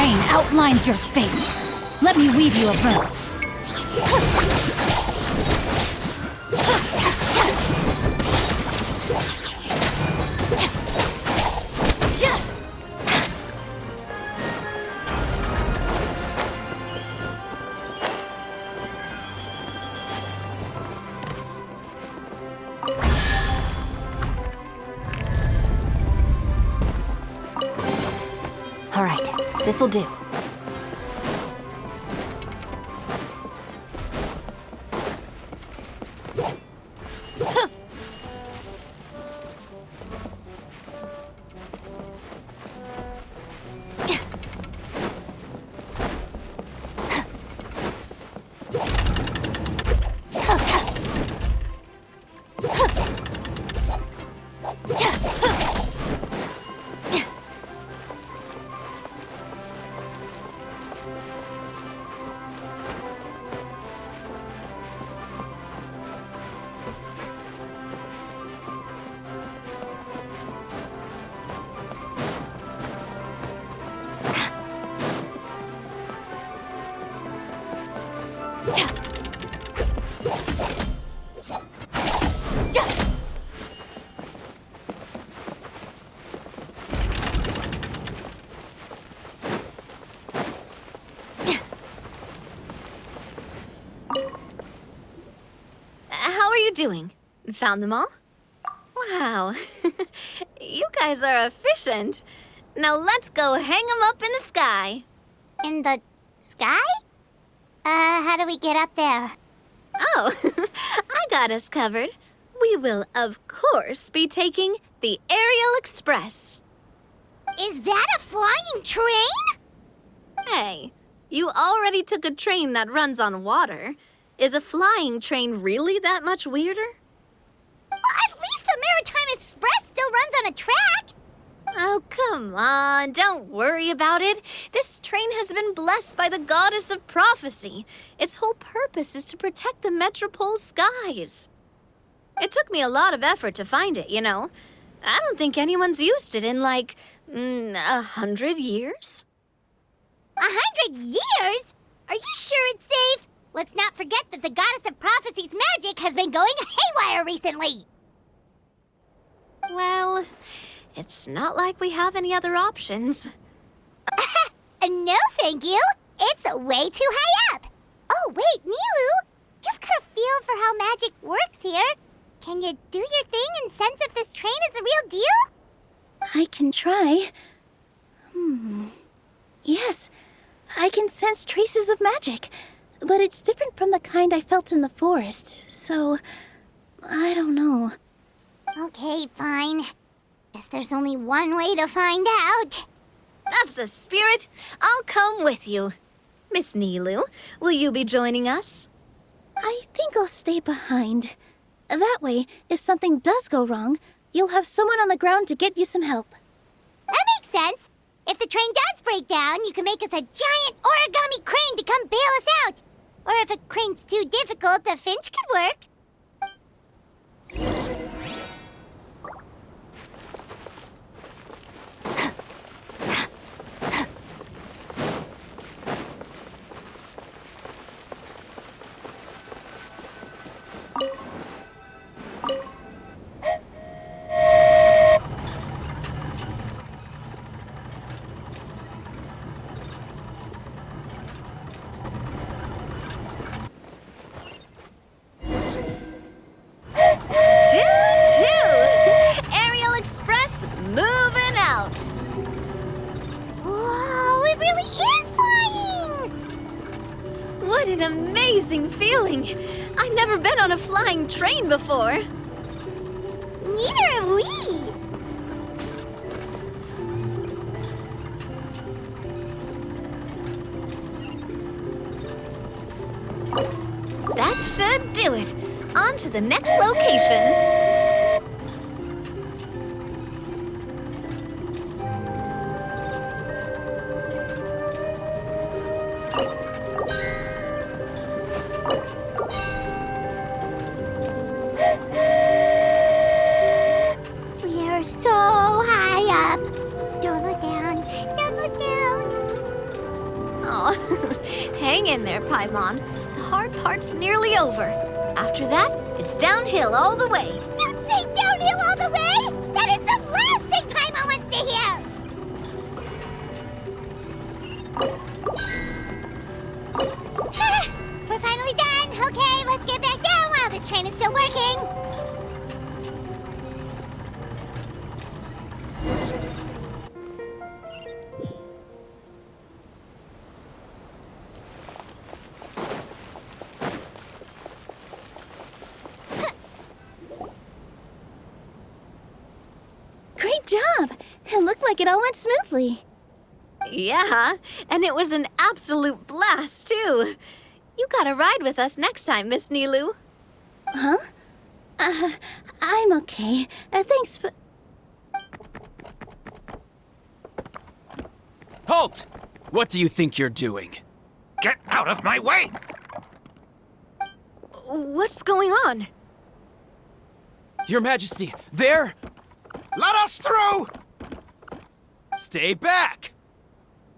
terrain outlines your fate. Let me weave you a bow. All right, this'll do. How are you doing? Found them all? Wow, you guys are efficient. Now let's go hang them up in the sky. In the sky? How do we get up there? Oh, I got us covered. We will, of course, be taking the Aerial Express. Is that a flying train? Hey, you already took a train that runs on water. Is a flying train really that much weirder? Well, at least the Maritime Express still runs on a track. Oh, come on, don't worry about it. This train has been blessed by the goddess of prophecy. Its whole purpose is to protect the Metropole skies. It took me a lot of effort to find it, you know. I don't think anyone's used it in, like, 100 years. 100 years? Are you sure it's safe? Let's not forget that the goddess of prophecy's magic has been going haywire recently. Well, it's not like we have any other options. No, thank you. It's way too high up. Oh, wait, Nilu. You've got a feel for how magic works here. Can you do your thing and sense if this train is the real deal? I can try. Yes, I can sense traces of magic, but it's different from the kind I felt in the forest, so I don't know. Okay, fine. Guess there's only one way to find out. That's the spirit. I'll come with you. Miss Nilu, will you be joining us? I think I'll stay behind. That way, if something does go wrong, you'll have someone on the ground to get you some help. That makes sense. If the train does break down, you can make us a giant origami crane to come bail us out. Or if a crane's too difficult, a finch could work. What an amazing feeling! I've never been on a flying train before. Neither have we. That should do it. On to the next location. in there, Paimon. The hard part's nearly over. After that, it's downhill all the way. Don't say downhill all the way! That is the last thing Paimon wants to hear! We're finally done. Okay, let's get back down while this train is still working. Great job! It looked like it all went smoothly. Yeah, and it was an absolute blast, too. You gotta ride with us next time, Miss Nilu. Huh? I'm okay. Thanks for... Halt! What do you think you're doing? Get out of my way! What's going on? Your Majesty, there! Let us through! Stay back!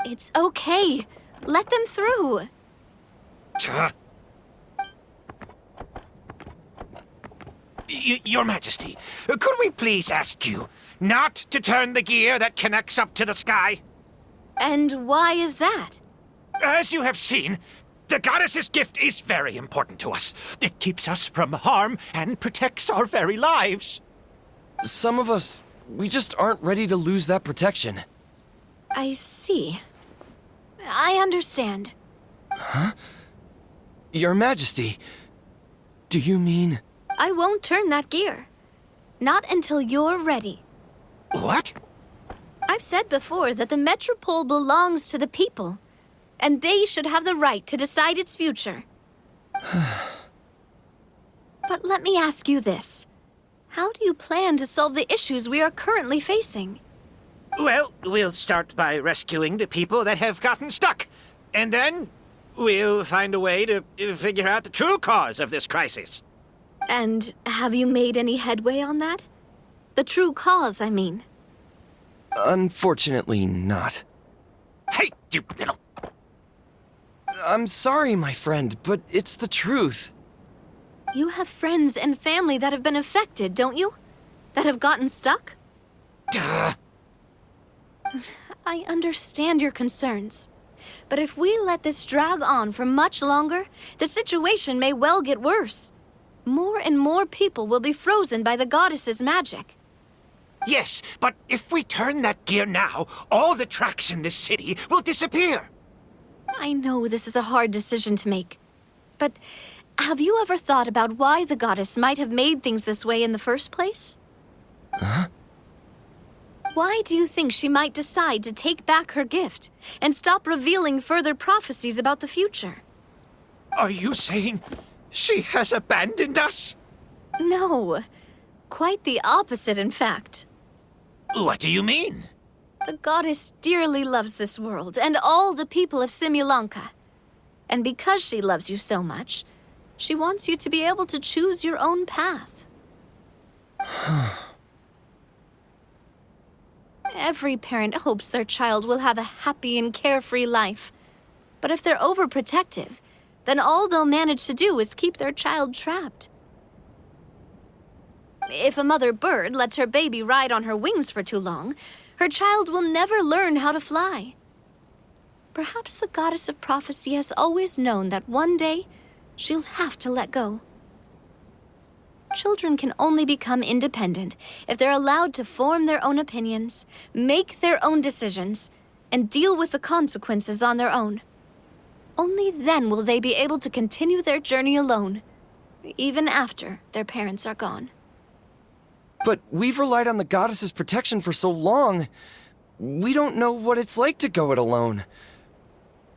It's okay. Let them through. Tuh. Your Majesty, could we please ask you not to turn the gear that connects up to the sky? And why is that? As you have seen, the goddess's gift is very important to us. It keeps us from harm and protects our very lives. Some of us, we just aren't ready to lose that protection. I see. I understand. Your Majesty, do you mean... I won't turn that gear. Not until you're ready. What? I've said before that the Metropole belongs to the people, and they should have the right to decide its future. But let me ask you this. How do you plan to solve the issues we are currently facing? Well, we'll start by rescuing the people that have gotten stuck. And then we'll find a way to figure out the true cause of this crisis. And have you made any headway on that? The true cause, I mean. Unfortunately not. Hey, you little... I'm sorry, my friend, but it's the truth. You have friends and family that have been affected, don't you? That have gotten stuck? Duh. I understand your concerns. But if we let this drag on for much longer, the situation may well get worse. More and more people will be frozen by the goddess's magic. Yes, but if we turn that gear now, all the tracks in this city will disappear. I know this is a hard decision to make. But have you ever thought about why the goddess might have made things this way in the first place? Huh? Why do you think she might decide to take back her gift and stop revealing further prophecies about the future? Are you saying she has abandoned us? No. Quite the opposite, in fact. What do you mean? The goddess dearly loves this world and all the people of Simulanka. And because she loves you so much, she wants you to be able to choose your own path. Every parent hopes their child will have a happy and carefree life. But if they're overprotective, then all they'll manage to do is keep their child trapped. If a mother bird lets her baby ride on her wings for too long, her child will never learn how to fly. Perhaps the goddess of prophecy has always known that one day she'll have to let go. Children can only become independent if they're allowed to form their own opinions, make their own decisions, and deal with the consequences on their own. Only then will they be able to continue their journey alone, even after their parents are gone. But we've relied on the goddess's protection for so long. We don't know what it's like to go it alone.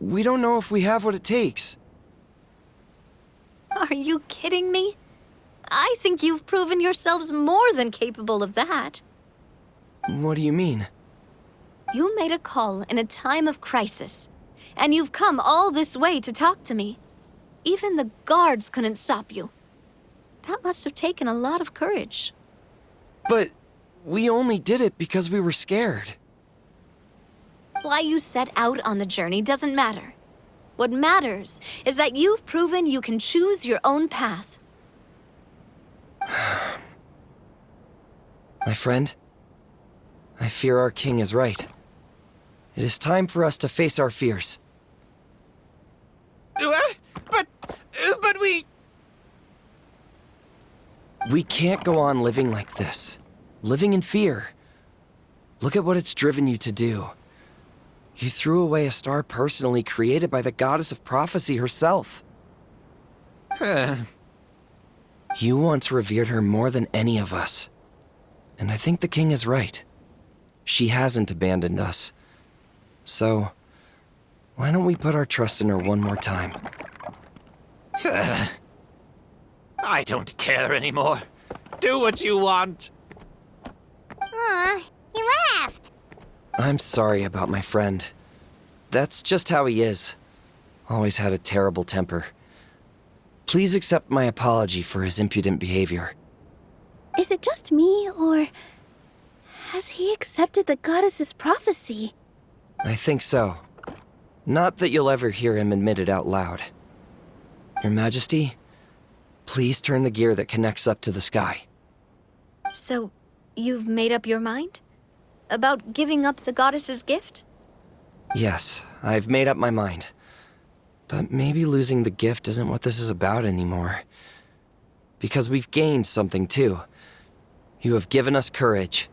We don't know if we have what it takes. Are you kidding me? I think you've proven yourselves more than capable of that. What do you mean? You made a call in a time of crisis, and you've come all this way to talk to me. Even the guards couldn't stop you. That must have taken a lot of courage. But we only did it because we were scared. Why you set out on the journey doesn't matter. What matters is that you've proven you can choose your own path. My friend, I fear our king is right. It is time for us to face our fears. What? But we... We can't go on living like this. Living in fear. Look at what it's driven you to do. You threw away a star personally created by the goddess of prophecy herself. You once revered her more than any of us. And I think the king is right. She hasn't abandoned us. So, why don't we put our trust in her one more time? I don't care anymore. Do what you want. Aw, he laughed. I'm sorry about my friend. That's just how he is. Always had a terrible temper. Please accept my apology for his impudent behavior. Is it just me, or has he accepted the goddess's prophecy? I think so. Not that you'll ever hear him admit it out loud. Your Majesty, please turn the gear that connects up to the sky. So, you've made up your mind? About giving up the goddess's gift? Yes, I've made up my mind. But maybe losing the gift isn't what this is about anymore. Because we've gained something too. You have given us courage.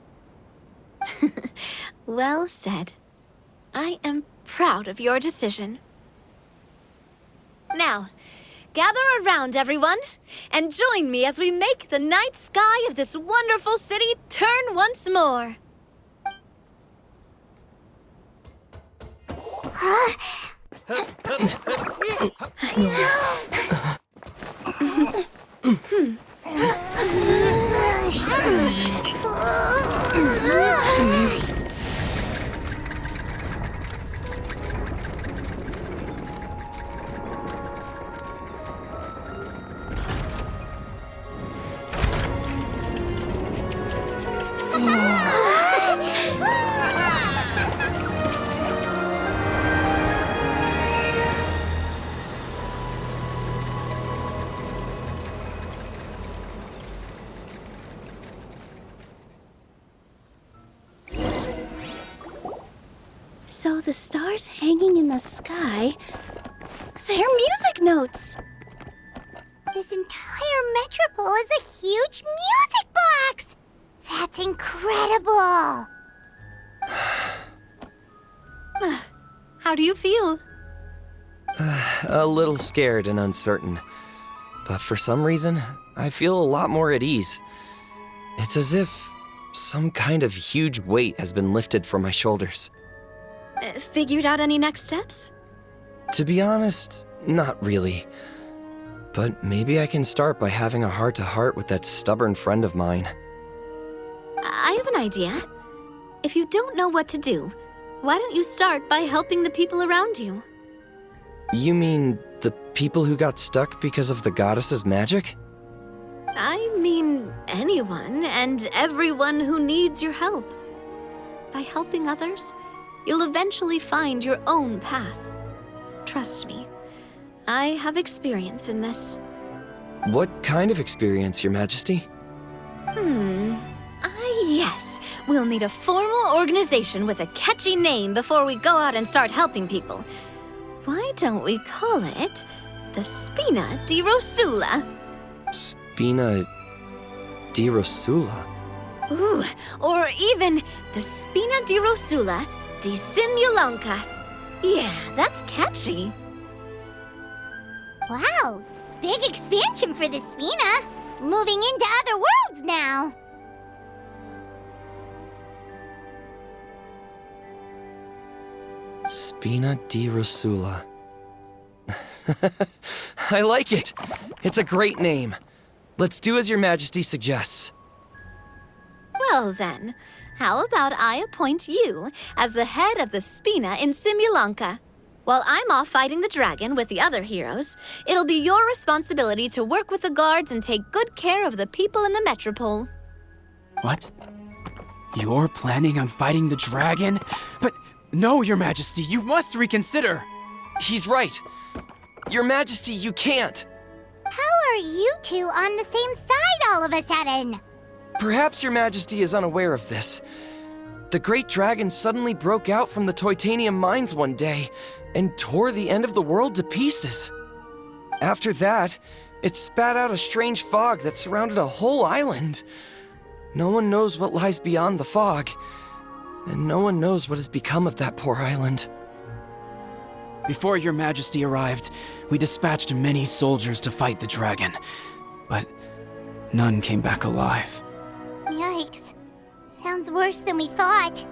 Well said. I am proud of your decision. Now, gather around, everyone, and join me as we make the night sky of this wonderful city turn once more. So the stars hanging in the sky, they're music notes! This entire metropole is a huge music box! That's incredible! How do you feel? A little scared and uncertain. But for some reason, I feel a lot more at ease. It's as if some kind of huge weight has been lifted from my shoulders. Figured out any next steps? To be honest, not really. But maybe I can start by having a heart-to-heart with that stubborn friend of mine. I have an idea. If you don't know what to do, why don't you start by helping the people around you? You mean the people who got stuck because of the goddess's magic? I mean anyone and everyone who needs your help. By helping others, you'll eventually find your own path. Trust me, I have experience in this. What kind of experience, Your Majesty? Yes. We'll need a formal organization with a catchy name before we go out and start helping people. Why don't we call it the Spina di Rosula? Spina di Rosula? Ooh, or even the Spina di Rosula di Simulanka. Yeah, that's catchy. Wow, big expansion for the Spina. Moving into other worlds now. Spina di Rosula. I like it. It's a great name. Let's do as Your Majesty suggests. Well then, how about I appoint you as the head of the Spina in Simulanka? While I'm off fighting the dragon with the other heroes, it'll be your responsibility to work with the guards and take good care of the people in the metropole. What? You're planning on fighting the dragon? But no, Your Majesty, you must reconsider! He's right. Your Majesty, you can't. How are you two on the same side all of a sudden? Perhaps Your Majesty is unaware of this. The great dragon suddenly broke out from the Titanium mines one day and tore the end of the world to pieces. After that, it spat out a strange fog that surrounded a whole island. No one knows what lies beyond the fog, and no one knows what has become of that poor island. Before Your Majesty arrived, we dispatched many soldiers to fight the dragon, but none came back alive. Yikes. Sounds worse than we thought.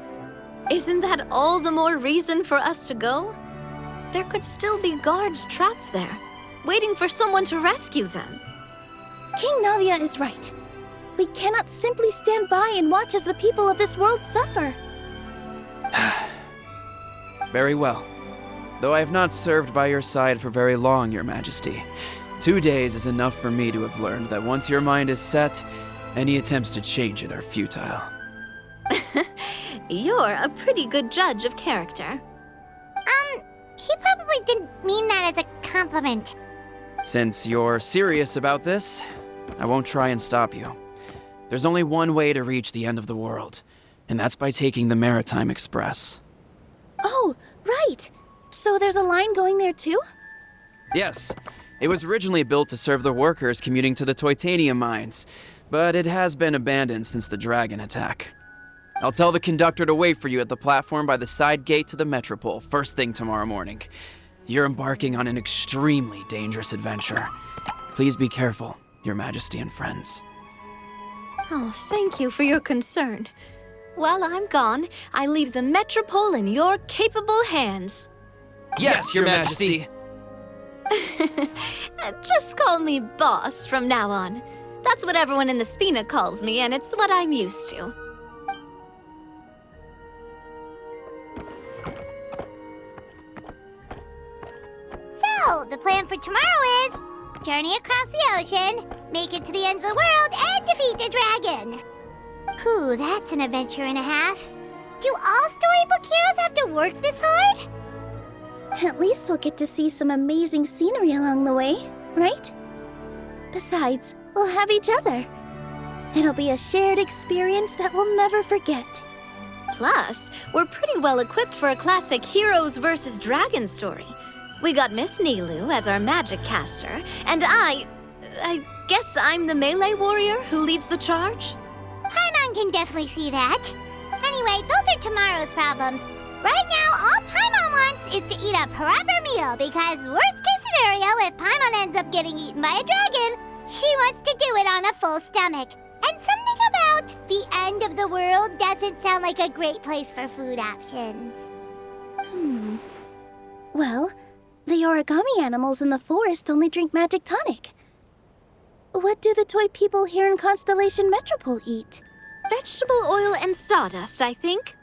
Isn't that all the more reason for us to go? There could still be guards trapped there, waiting for someone to rescue them. King Navia is right. We cannot simply stand by and watch as the people of this world suffer. Very well. Though I have not served by your side for very long, Your Majesty. 2 days is enough for me to have learned that once your mind is set, any attempts to change it are futile. You're a pretty good judge of character. He probably didn't mean that as a compliment. Since you're serious about this, I won't try and stop you. There's only one way to reach the end of the world, and that's by taking the Maritime Express. Oh, right. So there's a line going there too? Yes, it was originally built to serve the workers commuting to the Titanium mines, but it has been abandoned since the dragon attack. I'll tell the conductor to wait for you at the platform by the side gate to the Metropole first thing tomorrow morning. You're embarking on an extremely dangerous adventure. Please be careful, Your Majesty and friends. Oh, thank you for your concern. While I'm gone, I leave the Metropole in your capable hands. Yes, Your Majesty. Just call me boss from now on. That's what everyone in the Spina calls me, and it's what I'm used to. So, the plan for tomorrow is journey across the ocean, make it to the end of the world, and defeat a dragon. Whew, that's an adventure and a half. Do all storybook heroes have to work this hard? At least we'll get to see some amazing scenery along the way, right? Besides, we'll have each other. It'll be a shared experience that we'll never forget. Plus, we're pretty well equipped for a classic heroes versus dragon story. We got Miss Nilu as our magic caster, and I guess I'm the melee warrior who leads the charge? Paimon can definitely see that. Anyway, those are tomorrow's problems. Right now, all Paimon wants is to eat a proper meal because worst case scenario, if Paimon ends up getting eaten by a dragon, she wants to do it on a full stomach. And something about the end of the world doesn't sound like a great place for food options. Well, the origami animals in the forest only drink magic tonic. What do the toy people here in Constellation Metropole eat? Vegetable oil and sawdust, I think.